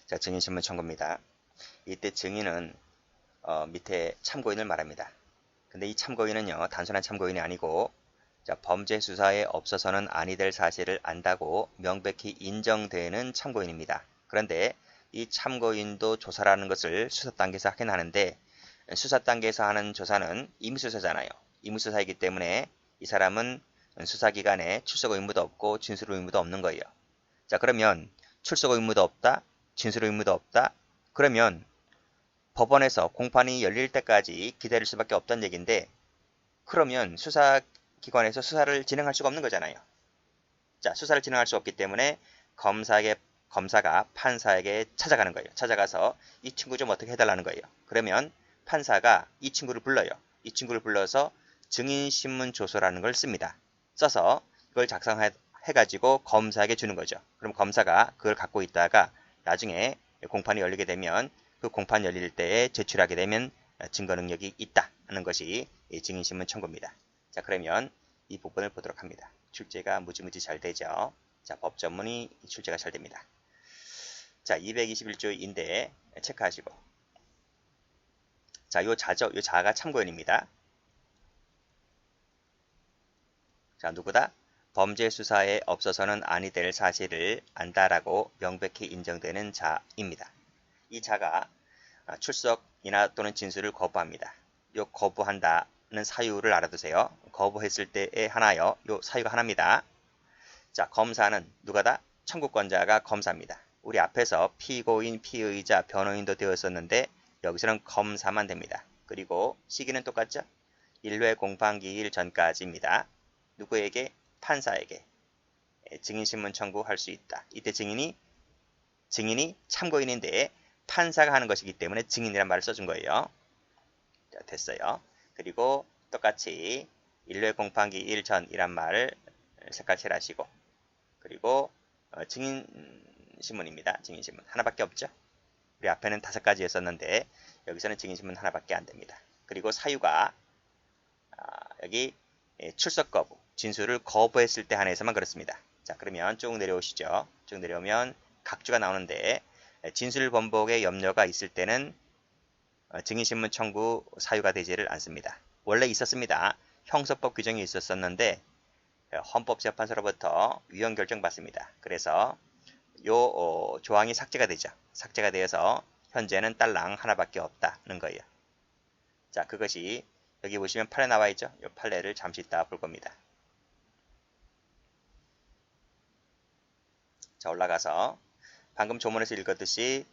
자, 증인신문 청구입니다. 이때 증인은 밑에 참고인을 말합니다. 근데 이 참고인은요, 단순한 참고인이 아니고 자, 범죄 수사에 없어서는 아니 될 사실을 안다고 명백히 인정되는 참고인입니다. 그런데 이 참고인도 조사라는 것을 수사 단계에서 하긴 하는데 수사 단계에서 하는 조사는 임수사잖아요. 임수사이기 때문에 이 사람은 수사기관에 출석 의무도 없고 진술 의무도 없는 거예요. 자, 그러면 출석 의무도 없다, 진술 의무도 없다. 그러면 법원에서 공판이 열릴 때까지 기다릴 수밖에 없다는 얘기인데, 그러면 수사기관에서 수사를 진행할 수가 없는 거잖아요. 자, 수사를 진행할 수 없기 때문에 검사가 판사에게 찾아가는 거예요. 찾아가서 이 친구 좀 어떻게 해달라는 거예요. 그러면 판사가 이 친구를 불러요. 이 친구를 불러서 증인신문 조서라는 걸 씁니다. 써서 이걸 작성해가지고 검사에게 주는 거죠. 그럼 검사가 그걸 갖고 있다가 나중에 공판이 열리게 되면 그 공판 열릴 때에 제출하게 되면 증거 능력이 있다 하는 것이 증인신문 청구입니다. 자, 그러면 이 부분을 보도록 합니다. 출제가 무지무지 잘 되죠. 자, 법 전문이 출제가 잘 됩니다. 자, 221조인데 체크하시고. 자, 요 자가 참고인입니다. 자, 누구다? 범죄 수사에 없어서는 아니 될 사실을 안다라고 명백히 인정되는 자입니다. 이 자가 출석이나 또는 진술을 거부합니다. 요 거부한다는 사유를 알아두세요. 거부했을 때에 하나요. 요 사유가 하나입니다. 자, 검사는 누가다? 청구권자가 검사입니다. 우리 앞에서 피고인, 피의자, 변호인도 되었었는데 여기서는 검사만 됩니다. 그리고 시기는 똑같죠? 1회 공판기일 전까지입니다. 누구에게? 판사에게 증인신문 청구할 수 있다. 이때 증인이 참고인인데 판사가 하는 것이기 때문에 증인이란 말을 써준 거예요. 자, 됐어요. 그리고 똑같이 1회 공판기일 전이란 말을 색깔칠하시고, 그리고 증인신문입니다. 증인신문 하나밖에 없죠. 우리 앞에는 5가지였었는데 여기서는 증인신문 하나밖에 안 됩니다. 그리고 사유가 여기 출석 거부, 진술을 거부했을 때 한해서만 그렇습니다. 자, 그러면 쭉 내려오시죠. 쭉 내려오면 각주가 나오는데 진술 번복에 염려가 있을 때는 증인신문 청구 사유가 되지를 않습니다. 원래 있었습니다. 형사법 규정이 있었었는데 헌법재판소로부터 위헌 결정 받습니다. 그래서 요 조항이 삭제가 되죠. 삭제가 되어서 현재는 딸랑 하나밖에 없다는 거예요. 자, 그것이 여기 보시면 판례 나와 있죠. 이 판례를 잠시 이따 볼 겁니다. 자, 올라가서 방금 조문에서 읽었듯이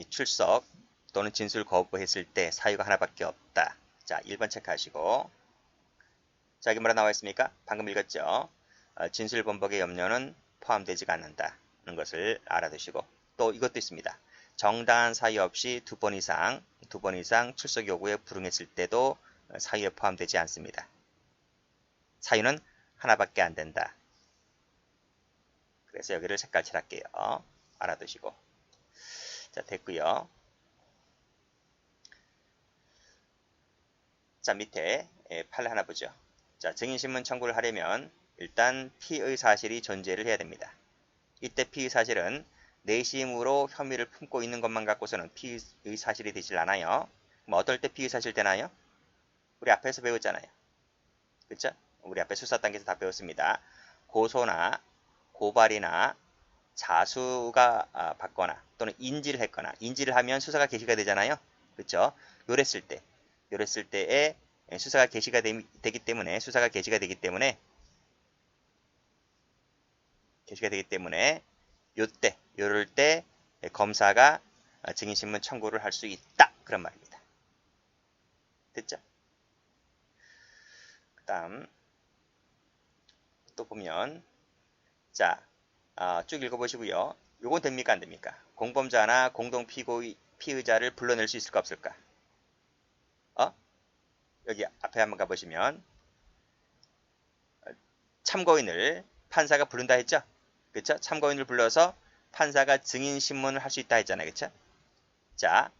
출석 또는 진술 거부했을 때 사유가 하나밖에 없다. 자, 1번 체크하시고. 자, 여기 뭐라 나와 있습니까? 방금 읽었죠. 진술 번복의 염려는 포함되지가 않는다는 것을 알아두시고, 또 이것도 있습니다. 정당한 사유 없이 두 번 이상 출석 요구에 불응했을 때도 사유에 포함되지 않습니다. 사유는 하나밖에 안 된다. 그래서 여기를 색깔 칠할게요. 알아두시고. 자, 됐고요. 자, 밑에 판례 하나 보죠. 자, 증인신문 청구를 하려면 일단 피의 사실이 존재를 해야 됩니다. 이때 피의 사실은 내심으로 혐의를 품고 있는 것만 갖고서는 피의 사실이 되질 않아요. 그럼 어떨 때 피의 사실 되나요? 우리 앞에서 배웠잖아요. 그렇죠? 우리 앞에 수사 단계에서 다 배웠습니다. 고소나 고발이나 자수가 받거나 또는 인지를 했거나, 인지를 하면 수사가 개시가 되잖아요. 그렇죠? 요랬을 때에 수사가 개시가 되기 때문에 요럴 때 검사가 증인신문 청구를 할 수 있다, 그런 말입니다. 됐죠? 그 다음 또 보면, 자, 쭉 읽어보시고요. 요건 됩니까, 안 됩니까? 공범자나 공동 피의자를 불러낼 수 있을까, 없을까? 여기 앞에 한번 가보시면 참고인을 판사가 부른다 했죠? 그쵸? 참고인을 불러서 판사가 증인신문을 할 수 있다 했잖아요. 그쵸? 자,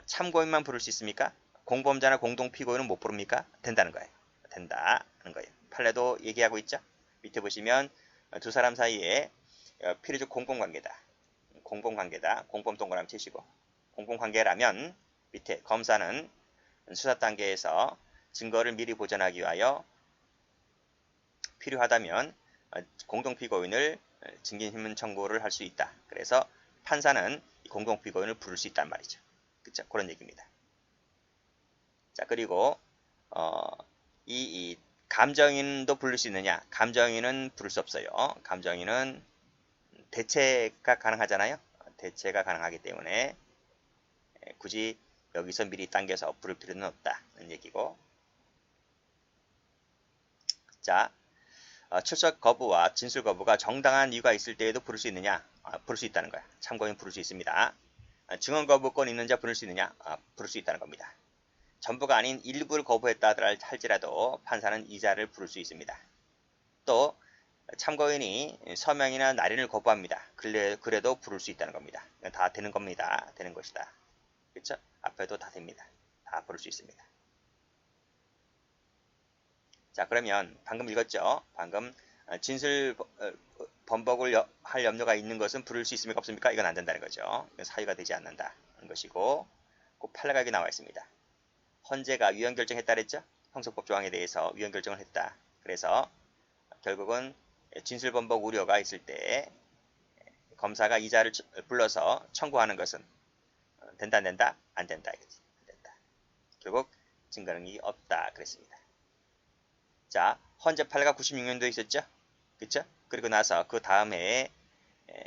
참고인만 부를 수 있습니까? 공범자나 공동 피고인은 못 부릅니까? 된다는 거예요. 된다 하는 거예요. 판례도 얘기하고 있죠? 밑에 보시면 두 사람 사이에 필요적 공공관계다. 공범관계다. 공범 동그라미 치시고. 공범관계라면 밑에 검사는 수사 단계에서 증거를 미리 보존하기 위하여 필요하다면 공동피고인을 증인신문 청구를 할 수 있다. 그래서 판사는 공동피고인을 부를 수 있단 말이죠. 그쵸? 그런 얘기입니다. 자, 그리고 이 감정인도 부를 수 있느냐? 감정인은 부를 수 없어요. 감정인은 대체가 가능하잖아요. 대체가 가능하기 때문에 굳이 여기서 미리 당겨서 부를 필요는 없다는 얘기고. 자, 출석 거부와 진술 거부가 정당한 이유가 있을 때에도 부를 수 있느냐? 부를 수 있다는 거야. 참고인 부를 수 있습니다. 증언 거부권 있는 자 부를 수 있느냐? 부를 수 있다는 겁니다. 전부가 아닌 일부를 거부했다 할지라도 판사는 이자를 부를 수 있습니다. 또 참고인이 서명이나 날인을 거부합니다. 그래도 부를 수 있다는 겁니다. 다 되는 겁니다. 되는 것이다. 그렇죠? 앞에도 다 됩니다. 다 부를 수 있습니다. 자, 그러면 방금 읽었죠? 방금 진술 번복을 할 염려가 있는 것은 부를 수 있습니까? 없습니까? 이건 안 된다는 거죠. 이건 사유가 되지 않는다는 것이고, 꼭 판례가 여기 나와 있습니다. 헌재가 위헌 결정했다 그랬죠? 형사법 조항에 대해서 위헌 결정을 했다. 그래서 결국은 진술 번복 우려가 있을 때 검사가 이자를 불러서 청구하는 것은 된다 안 된다? 안 된다. 안 된다. 결국 증거 능력이 없다 그랬습니다. 자, 헌재 판례가 96년도에 있었죠? 그쵸? 그리고 나서 그 다음에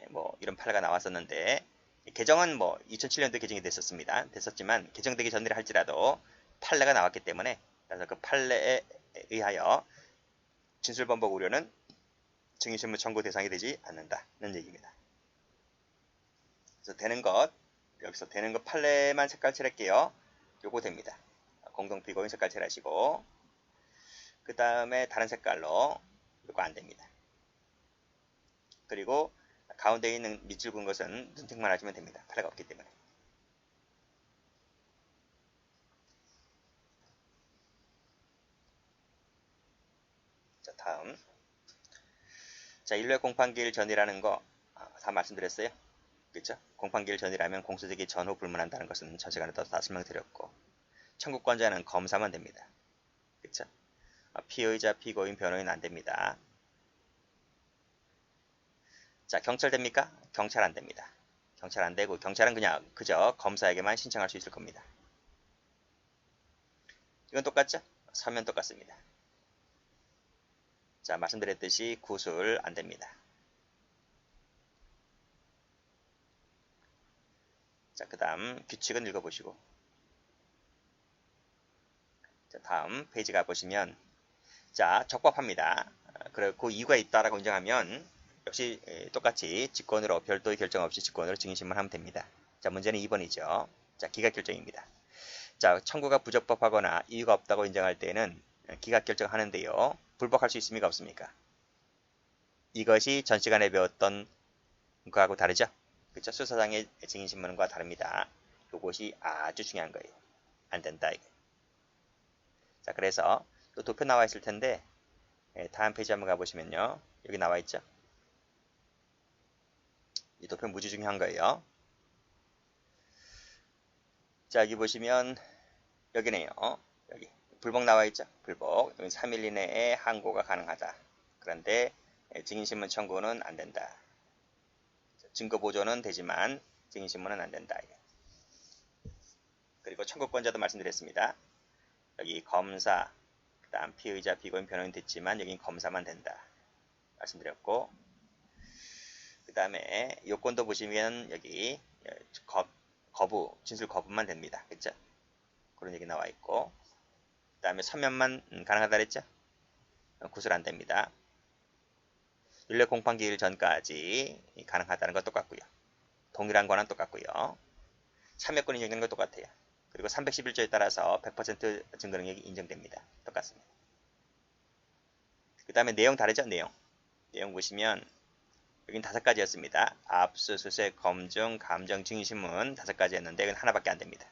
뭐 이런 판례가 나왔었는데 개정은 뭐 2007년도에 개정이 됐었지만 개정되기 전이라 할지라도 판례가 나왔기 때문에 그래서 그 판례에 의하여 진술번복 우려는 증인신문 청구 대상이 되지 않는다는 얘기입니다. 그래서 되는 것, 여기서 되는 것 판례만 색깔 칠할게요. 요거 됩니다. 공동피고인 색깔 칠하시고 그 다음에 다른 색깔로 요거 안 됩니다. 그리고 가운데 있는 밑줄 긋은 것은 눈팅만 하시면 됩니다. 판례가 없기 때문에. 자, 다음. 자, 인류의 공판기일 전이라는 거 다 말씀드렸어요. 그렇죠? 공판기일 전이라면 공소제기 전후 불문한다는 것은 전 시간에 다 설명드렸고 청구권자는 검사만 됩니다. 그렇죠? 피의자, 피고인, 변호인 안 됩니다. 자, 경찰 됩니까? 경찰 안 됩니다. 경찰 안 되고 경찰은 그냥 그저 검사에게만 신청할 수 있을 겁니다. 이건 똑같죠? 서면 똑같습니다. 자, 말씀드렸듯이 구술 안 됩니다. 자, 그 다음 규칙은 읽어보시고 자, 다음 페이지 가보시면 자, 적법합니다. 그리고 그 이유가 있다라고 인정하면 역시 똑같이 직권으로 별도의 결정 없이 직권으로 증인신문하면 됩니다. 자, 문제는 2번이죠. 자, 기각결정입니다. 자, 청구가 부적법하거나 이유가 없다고 인정할 때는 기각결정하는데요. 불복할 수 있습니까? 없습니까? 이것이 전 시간에 배웠던 거하고 다르죠? 그렇죠? 수사상의 증인신문과 다릅니다. 이것이 아주 중요한 거예요. 안 된다. 이게. 자, 그래서 또 도표 나와 있을 텐데 다음 페이지 한번 가보시면요. 여기 나와 있죠? 이 도표 무지 중요한 거예요. 자, 여기 보시면 여기네요. 여기 불복 나와 있죠? 불복. 여기 3일 이내에 항고가 가능하다. 그런데 증인신문 청구는 안 된다. 증거 보존은 되지만 증인신문은 안 된다. 그리고 청구권자도 말씀드렸습니다. 여기 검사, 그 다음 피의자, 피고인, 변호인 됐지만 여긴 검사만 된다. 말씀드렸고 그 다음에 요건도 보시면 여기 거부, 진술 거부만 됩니다. 그쵸? 그런 얘기 나와 있고 그 다음에 서면만 가능하다 그랬죠? 구술 안 됩니다. 윤례 공판기일 전까지 가능하다는 건 똑같고요. 동일한 권한 똑같고요. 참여권 인정되는 건 똑같아요. 그리고 311조에 따라서 100% 증거 능력이 인정됩니다. 똑같습니다. 그 다음에 내용 다르죠? 내용 보시면 여긴 5가지였습니다. 압수수색, 검증, 감정, 증인신문 5가지였는데 이건 하나밖에 안 됩니다.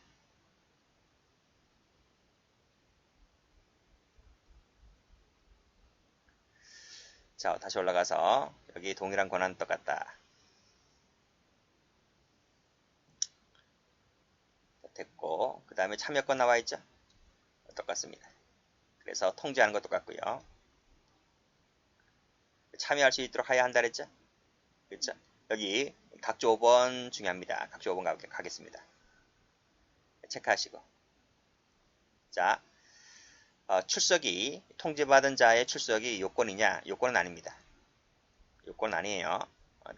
자, 다시 올라가서 여기 동일한 권한 똑같다. 다음에 참여권 나와 있죠? 똑같습니다. 그래서 통지하는 것도 똑같고요. 참여할 수 있도록 해야 한다 그랬죠? 그렇죠? 여기 각조 5번 중요합니다. 각조 5번 가겠습니다. 체크하시고. 자, 출석이 통지받은 자의 출석이 요건이냐? 요건은 아닙니다. 요건은 아니에요.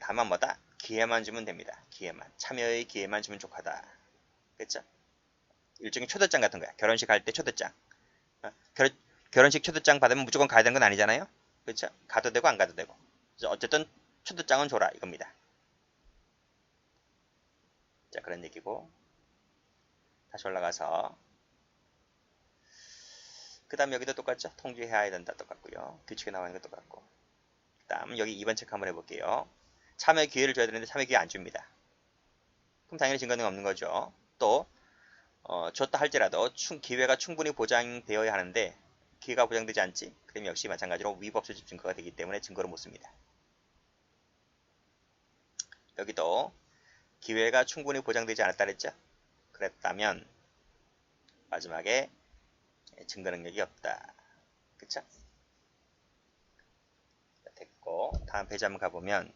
다만 뭐다? 기회만 주면 됩니다. 기회만. 참여의 기회만 주면 족하다. 그렇죠? 일종의 초대장 같은 거야. 결혼식 할 때 초대장. 결혼식 초대장 받으면 무조건 가야 되는 건 아니잖아요. 그렇죠? 가도 되고 안 가도 되고. 그래서 어쨌든 초대장은 줘라 이겁니다. 자, 그런 얘기고. 다시 올라가서 그 다음 여기도 똑같죠? 통지해야 된다 똑같고요. 규칙에 나와 있는 거 똑같고. 그 다음 여기 2번 체크 한번 해볼게요. 참여 기회를 줘야 되는데 참여 기회 안 줍니다. 그럼 당연히 증거는 없는 거죠. 또 줬다 할지라도 기회가 충분히 보장되어야 하는데 기회가 보장되지 않지? 그럼 역시 마찬가지로 위법 수집 증거가 되기 때문에 증거를 못 씁니다. 여기도 기회가 충분히 보장되지 않았다 그랬죠? 그랬다면 마지막에 증거 능력이 없다. 그쵸? 됐고 다음 페이지 한번 가보면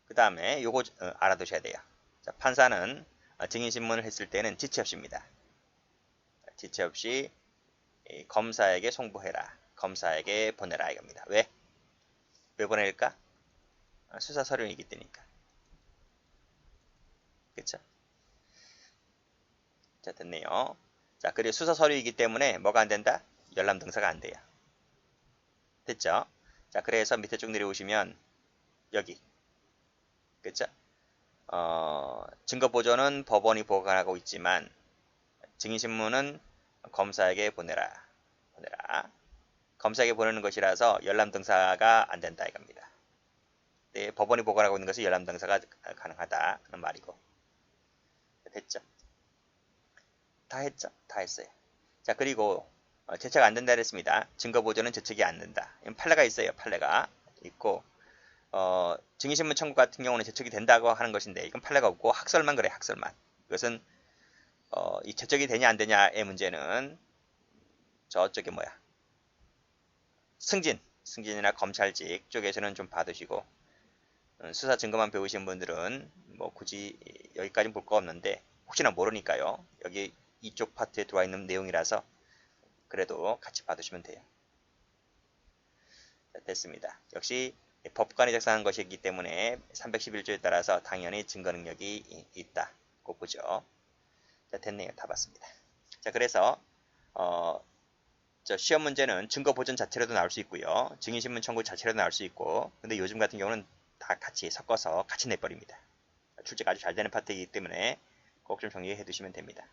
그 다음에 요거 알아두셔야 돼요. 자, 판사는 증인신문을 했을 때는 지체 없이입니다. 지체 없이 검사에게 송부해라. 검사에게 보내라 이겁니다. 왜? 왜 보낼까? 수사 서류이기 때니까. 그쵸? 자, 됐네요. 자, 그리고 수사 서류이기 때문에 뭐가 안 된다? 열람 등사가 안 돼요. 됐죠? 자, 그래서 밑에 쭉 내려오시면 여기. 그쵸? 증거 보존은 법원이 보관하고 있지만 증인신문은 검사에게 보내라. 검사에게 보내는 것이라서 열람 등사가 안 된다 이겁니다. 네, 법원이 보관하고 있는 것이 열람 등사가 가능하다 그런 말이고. 됐죠? 다 했죠? 다 했어요. 자, 그리고 제책 안 된다 그랬습니다. 증거 보존은 제책이 안 된다. 판례가 있어요. 판례가 있고 증인신문 청구 같은 경우는 제책이 된다고 하는 것인데 이건 판례가 없고 학설만 그래. 학설만. 이것은 이 제책이 되냐 안 되냐의 문제는 저쪽에 뭐야 승진이나 검찰직 쪽에서는 좀 받으시고 수사 증거만 배우신 분들은 뭐 굳이 여기까지는 볼 거 없는데 혹시나 모르니까요. 여기 이쪽 파트에 들어와 있는 내용이라서 그래도 같이 받으시면 돼요. 자, 됐습니다. 역시 법관이 작성한 것이기 때문에 311조에 따라서 당연히 증거 능력이 있다. 꼭 보죠. 자, 됐네요. 다 봤습니다. 자, 그래서 저 시험 문제는 증거 보존 자체로도 나올 수 있고요. 증인신문 청구 자체로도 나올 수 있고 근데 요즘 같은 경우는 다 같이 섞어서 같이 내버립니다. 출제가 아주 잘 되는 파트이기 때문에 꼭 좀 정리해 두시면 됩니다.